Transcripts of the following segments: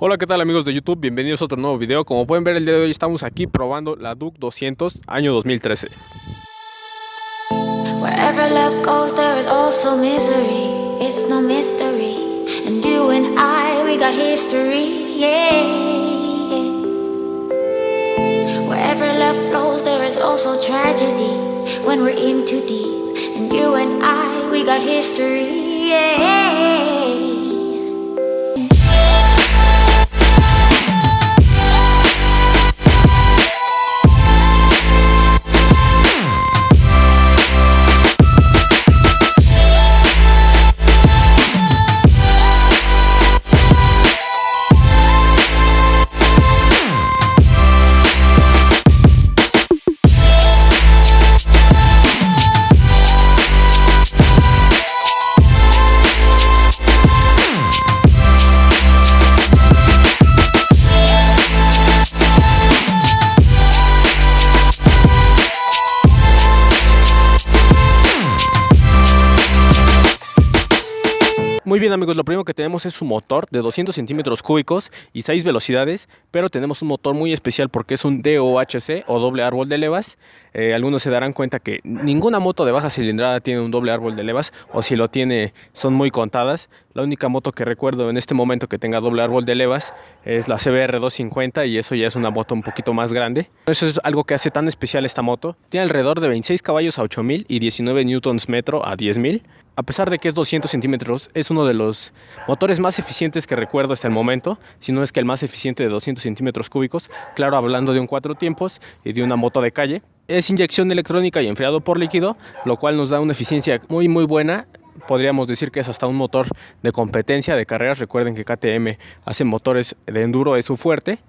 Hola, ¿qué tal amigos de YouTube? Bienvenidos a otro nuevo video. Como pueden ver, el día de hoy estamos aquí probando la Duke 200 año 2013. Wherever love goes, there is also misery. It's no mystery. And you and I, we got history, yeah. Wherever love flows, there is also tragedy. When we're in too deep. And you and I, we got history, yeah. Muy bien amigos, lo primero que tenemos es su motor de 200 centímetros cúbicos y 6 velocidades, pero tenemos un motor muy especial porque es un DOHC o doble árbol de levas. Algunos se darán cuenta que ninguna moto de baja cilindrada tiene un doble árbol de levas, o si lo tiene son muy contadas. La única moto que recuerdo en este momento que tenga doble árbol de levas es la CBR 250, y eso ya es una moto un poquito más grande. Eso es algo que hace tan especial esta moto. Tiene alrededor de 26 caballos a 8000 y 19 newtons metro a 10000. A pesar de que es 200 centímetros, es uno de los motores más eficientes que recuerdo hasta el momento, si no es que el más eficiente de 200 centímetros cúbicos, claro, hablando de un 4 tiempos y de una moto de calle. Es inyección electrónica y enfriado por líquido, lo cual nos da una eficiencia muy buena. Podríamos decir que es hasta un motor de competencia de carreras. Recuerden que KTM hace motores de enduro, es su fuerte.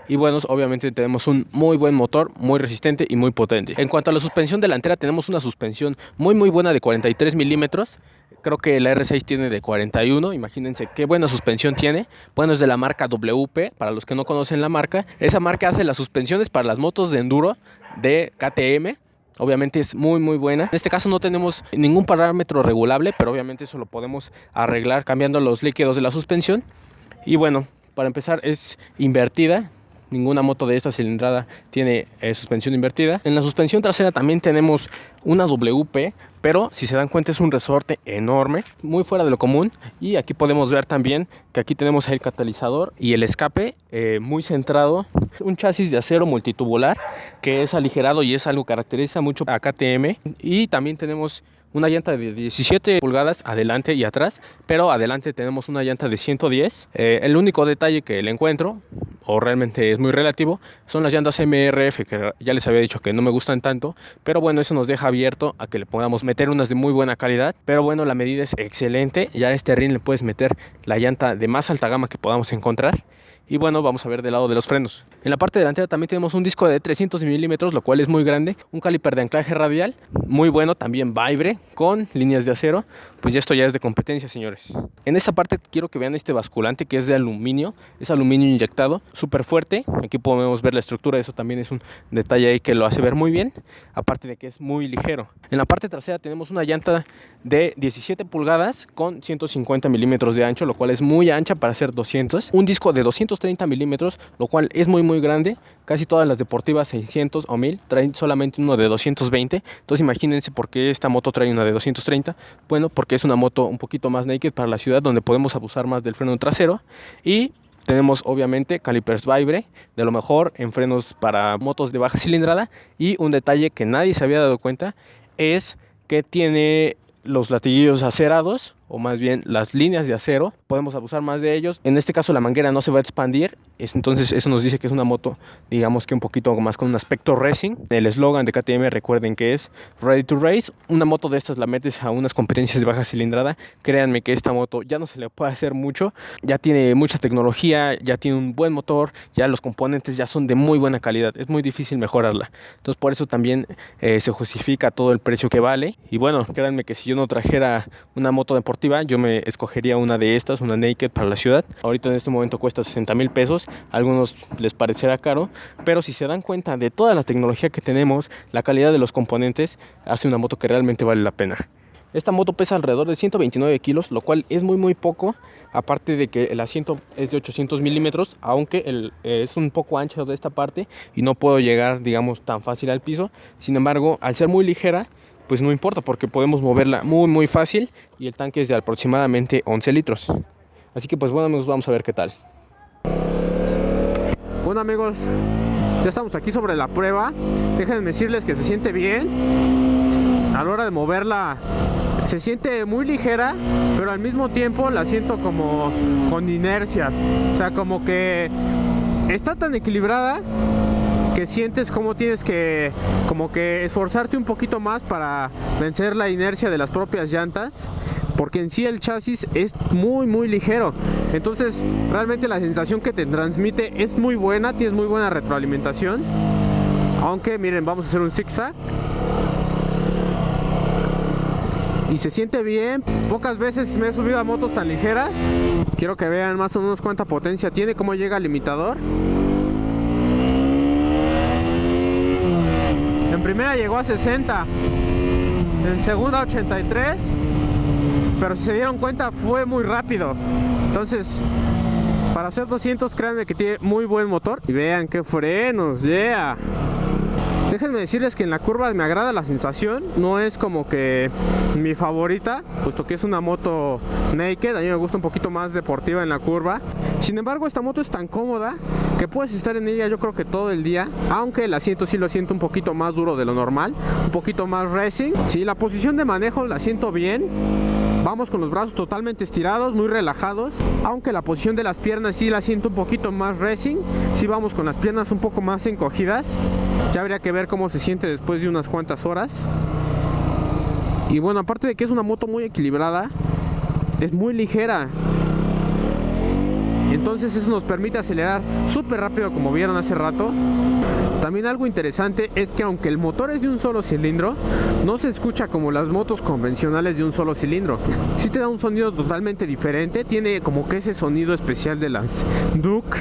Y bueno, obviamente tenemos un muy buen motor, muy resistente y muy potente. En cuanto a la suspensión delantera, tenemos una suspensión muy buena de 43 milímetros. Creo que la R6 tiene de 41, imagínense qué buena suspensión tiene. Bueno, es de la marca WP, para los que no conocen la marca. Esa marca hace las suspensiones para las motos de enduro de KTM. Obviamente es muy buena. En este caso no tenemos ningún parámetro regulable, pero obviamente eso lo podemos arreglar cambiando los líquidos de la suspensión. Y bueno, para empezar es invertida. Ninguna moto de esta cilindrada tiene suspensión invertida. En la suspensión trasera también tenemos una WP, pero si se dan cuenta es un resorte enorme, muy fuera de lo común. Y aquí podemos ver también que aquí tenemos el catalizador y el escape muy centrado. Un chasis de acero multitubular que es aligerado y es algo que caracteriza mucho a KTM. Y también tenemos una llanta de 17 pulgadas adelante y atrás, pero adelante tenemos una llanta de 110. El único detalle que le encuentro, o realmente es muy relativo, son las llantas MRF, que ya les había dicho que no me gustan tanto, pero bueno, eso nos deja abierto a que le podamos meter unas de muy buena calidad. Pero bueno, la medida es excelente. Ya a este rin le puedes meter la llanta de más alta gama que podamos encontrar. Y bueno, vamos a ver del lado de los frenos. En la parte delantera también tenemos un disco de 300 milímetros, lo cual es muy grande. Un caliper de anclaje radial, muy bueno, también Vibra, con líneas de acero. Pues esto ya es de competencia, señores. En esta parte quiero que vean este basculante que es de aluminio. Es aluminio inyectado, súper fuerte. Aquí podemos ver la estructura, eso también es un detalle ahí que lo hace ver muy bien. Aparte de que es muy ligero. En la parte trasera tenemos una llanta de 17 pulgadas con 150 milímetros de ancho, lo cual es muy ancha para ser 200. Un disco de 230 milímetros, lo cual es muy grande. Casi todas las deportivas 600 o 1000 traen solamente uno de 220. Entonces imagínense por qué esta moto trae una de 230. Bueno, porque es una moto un poquito más naked para la ciudad, donde podemos abusar más del freno trasero. Y tenemos obviamente calipers Vibra, de lo mejor en frenos para motos de baja cilindrada. Y un detalle que nadie se había dado cuenta es que tiene los latiguillos acerados, o más bien las líneas de acero. Podemos abusar más de ellos. En este caso la manguera no se va a expandir, entonces eso nos dice que es una moto, digamos que un poquito más con un aspecto racing. El eslogan de KTM, recuerden que es Ready to Race. Una moto de estas la metes a unas competencias de baja cilindrada, créanme que esta moto ya no se le puede hacer mucho. Ya tiene mucha tecnología, ya tiene un buen motor, ya los componentes ya son de muy buena calidad, es muy difícil mejorarla. Entonces por eso también se justifica todo el precio que vale. Y bueno, créanme que si yo no trajera una moto deportiva, yo me escogería una de estas, una naked para la ciudad. Ahorita en este momento cuesta 60,000 pesos. A algunos les parecerá caro, pero si se dan cuenta de toda la tecnología que tenemos, la calidad de los componentes, hace una moto que realmente vale la pena. Esta moto pesa alrededor de 129 kilos, lo cual es muy poco. Aparte de que el asiento es de 800 milímetros, aunque es un poco ancho de esta parte y no puedo llegar, digamos, tan fácil al piso. Sin embargo, al ser muy ligera, pues no importa porque podemos moverla muy fácil y el tanque es de aproximadamente 11 litros. Así que pues bueno amigos, vamos a ver qué tal. Bueno amigos, ya estamos aquí sobre la prueba. Déjenme decirles que se siente bien. A la hora de moverla se siente muy ligera, pero al mismo tiempo la siento como con inercias. O sea, como que está tan equilibrada que sientes como tienes que esforzarte un poquito más para vencer la inercia de las propias llantas, porque en sí el chasis es muy ligero. Entonces realmente la sensación que te transmite es muy buena, tienes muy buena retroalimentación. Aunque miren, vamos a hacer un zigzag y se siente bien. Pocas veces me he subido a motos tan ligeras. Quiero que vean más o menos cuánta potencia tiene, cómo llega al limitador. En primera llegó a 60, en segunda 83, pero si se dieron cuenta fue muy rápido. Entonces, para hacer 200, créanme que tiene muy buen motor. Y vean qué frenos, yeah. Déjenme decirles que en la curva me agrada la sensación. No es como que mi favorita, puesto que es una moto naked. A mí me gusta un poquito más deportiva en la curva. Sin embargo, esta moto es tan cómoda que puedes estar en ella yo creo que todo el día. Aunque el asiento sí lo siento un poquito más duro de lo normal, un poquito más racing. Sí, la posición de manejo la siento bien. Vamos con los brazos totalmente estirados, muy relajados. Aunque la posición de las piernas sí la siento un poquito más racing. Sí vamos con las piernas un poco más encogidas. Ya habría que ver cómo se siente después de unas cuantas horas. Y bueno, aparte de que es una moto muy equilibrada, es muy ligera. Entonces eso nos permite acelerar súper rápido, como vieron hace rato. También algo interesante es que aunque el motor es de un solo cilindro, no se escucha como las motos convencionales de un solo cilindro. Sí te da un sonido totalmente diferente. Tiene como que ese sonido especial de las Duke.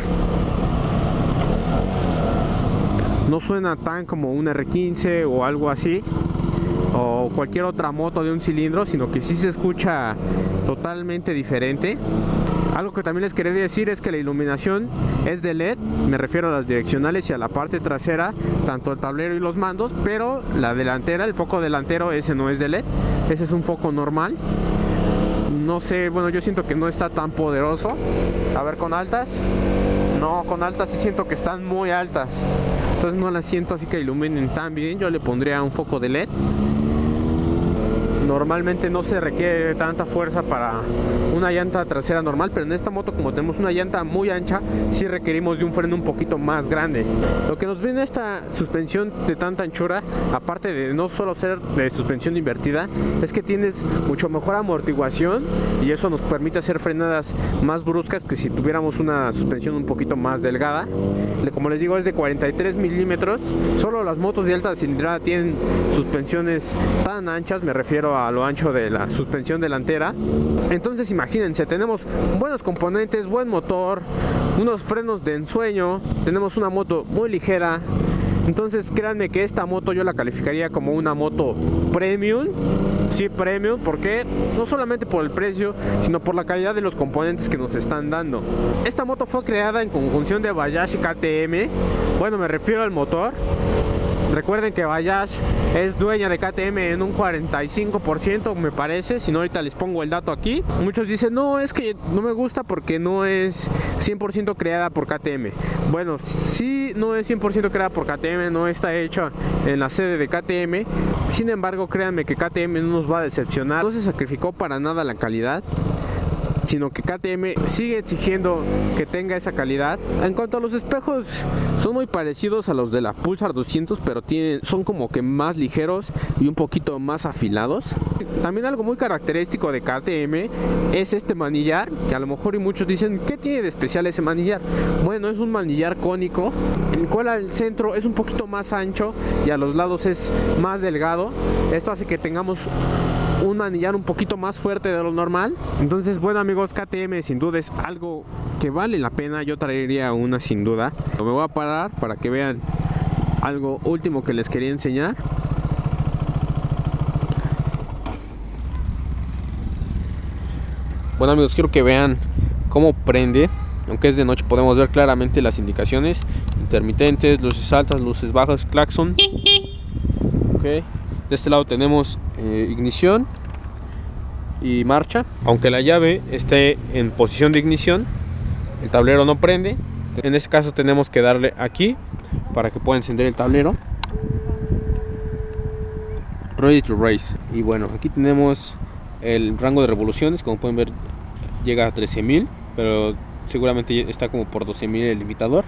No suena tan como un R15 o algo así, o cualquier otra moto de un cilindro, sino que sí se escucha totalmente diferente. Algo que también les quería decir es que la iluminación es de LED, me refiero a las direccionales y a la parte trasera, tanto el tablero y los mandos, pero la delantera, el foco delantero, ese no es de LED, ese es un foco normal. No sé, bueno, yo siento que no está tan poderoso. A ver, con altas. No, con altas sí siento que están muy altas. Entonces no las siento así que iluminen tan bien. Yo le pondría un foco de LED. Normalmente no se requiere tanta fuerza para una llanta trasera normal, pero en esta moto, como tenemos una llanta muy ancha, sí requerimos de un freno un poquito más grande. Lo que nos viene esta suspensión de tanta anchura, aparte de no solo ser de suspensión invertida, es que tienes mucho mejor amortiguación y eso nos permite hacer frenadas más bruscas que si tuviéramos una suspensión un poquito más delgada. Como les digo, es de 43 milímetros. Solo las motos de alta cilindrada tienen suspensiones tan anchas, me refiero a lo ancho de la suspensión delantera. Entonces imagínense, tenemos buenos componentes, buen motor, unos frenos de ensueño, tenemos una moto muy ligera. Entonces créanme que esta moto yo la calificaría como una moto premium. Sí, premium, porque no solamente por el precio, sino por la calidad de los componentes que nos están dando. Esta moto fue creada en conjunción de Bajaj y KTM. Bueno, me refiero al motor. Recuerden que Bajaj es dueña de KTM en un 45%, me parece. Si no, ahorita les pongo el dato aquí. Muchos dicen, no, es que no me gusta porque no es 100% creada por KTM. Bueno, sí, no es 100% creada por KTM, no está hecha en la sede de KTM. Sin embargo, créanme que KTM no nos va a decepcionar. No se sacrificó para nada la calidad, sino que KTM sigue exigiendo que tenga esa calidad. En cuanto a los espejos, son muy parecidos a los de la Pulsar 200, pero son como que más ligeros y un poquito más afilados. También algo muy característico de KTM es este manillar, que a lo mejor y muchos dicen, ¿qué tiene de especial ese manillar? Bueno, es un manillar cónico, el cual al centro es un poquito más ancho y a los lados es más delgado. Esto hace que tengamos un manillar un poquito más fuerte de lo normal. Entonces, bueno amigos, KTM sin duda es algo que vale la pena. Yo traería una sin duda. Me voy a parar para que vean algo último que les quería enseñar. Bueno amigos, quiero que vean cómo prende. Aunque es de noche podemos ver claramente las indicaciones: intermitentes, luces altas, luces bajas, claxon. Okay. De este lado tenemos ignición y marcha. Aunque la llave esté en posición de ignición, el tablero no prende. En este caso tenemos que darle aquí para que pueda encender el tablero. Ready to race. Y bueno, aquí tenemos el rango de revoluciones. Como pueden ver, llega a 13.000, pero seguramente está como por 12.000 el limitador.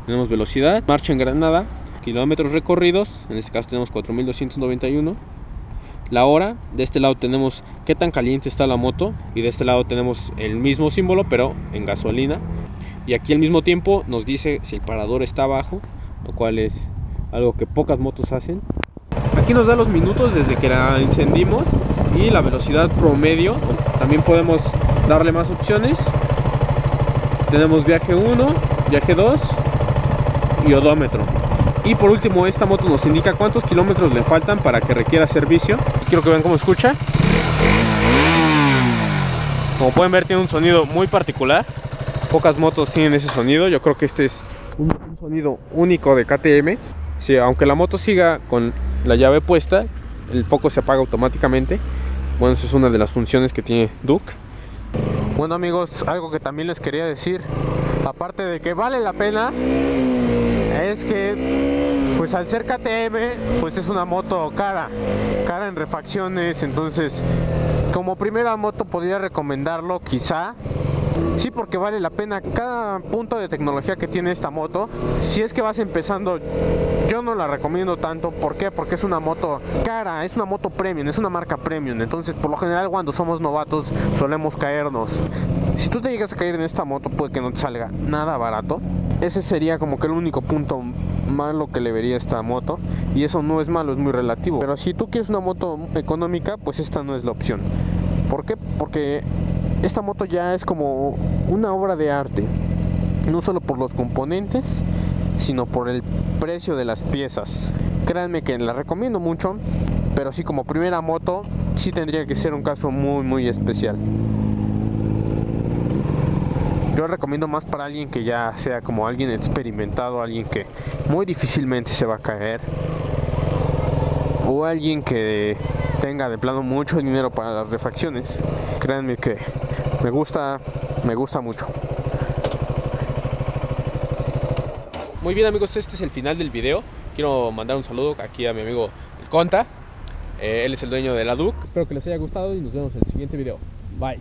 Tenemos velocidad, marcha en Granada, kilómetros recorridos. En este caso tenemos 4.291. La hora. De este lado tenemos qué tan caliente está la moto, y de este lado tenemos el mismo símbolo pero en gasolina. Y aquí al mismo tiempo nos dice si el parador está abajo, lo cual es algo que pocas motos hacen. Aquí nos da los minutos desde que la encendimos y la velocidad promedio. También podemos darle más opciones. Tenemos viaje 1, viaje 2 y odómetro. Y por último, esta moto nos indica cuántos kilómetros le faltan para que requiera servicio. Quiero que vean cómo escucha. Como pueden ver, tiene un sonido muy particular. Pocas motos tienen ese sonido. Yo creo que este es un sonido único de KTM. Sí, aunque la moto siga con la llave puesta, el foco se apaga automáticamente. Bueno, esa es una de las funciones que tiene Duke. Bueno amigos, algo que también les quería decir, aparte de que vale la pena, es que pues al ser KTM pues es una moto cara en refacciones. Entonces como primera moto podría recomendarlo quizá. Sí, porque vale la pena cada punto de tecnología que tiene esta moto. Si es que vas empezando, yo no la recomiendo tanto. ¿Por qué? Porque es una moto cara, es una moto premium, es una marca premium. Entonces por lo general cuando somos novatos solemos caernos. Si tú te llegas a caer en esta moto, puede que no te salga nada barato. Ese sería como que el único punto malo que le vería a esta moto. Y eso no es malo, es muy relativo. Pero si tú quieres una moto económica, pues esta no es la opción. ¿Por qué? Porque esta moto ya es como una obra de arte. No solo por los componentes, sino por el precio de las piezas. Créanme que la recomiendo mucho, pero sí, como primera moto, sí tendría que ser un caso muy especial. Yo recomiendo más para alguien que ya sea como alguien experimentado, alguien que muy difícilmente se va a caer, o alguien que tenga de plano mucho dinero para las refacciones. Créanme que me gusta mucho. Muy bien amigos, este es el final del video. Quiero mandar un saludo aquí a mi amigo el Conta. Él es el dueño de la Duke. Espero que les haya gustado y nos vemos en el siguiente video. Bye.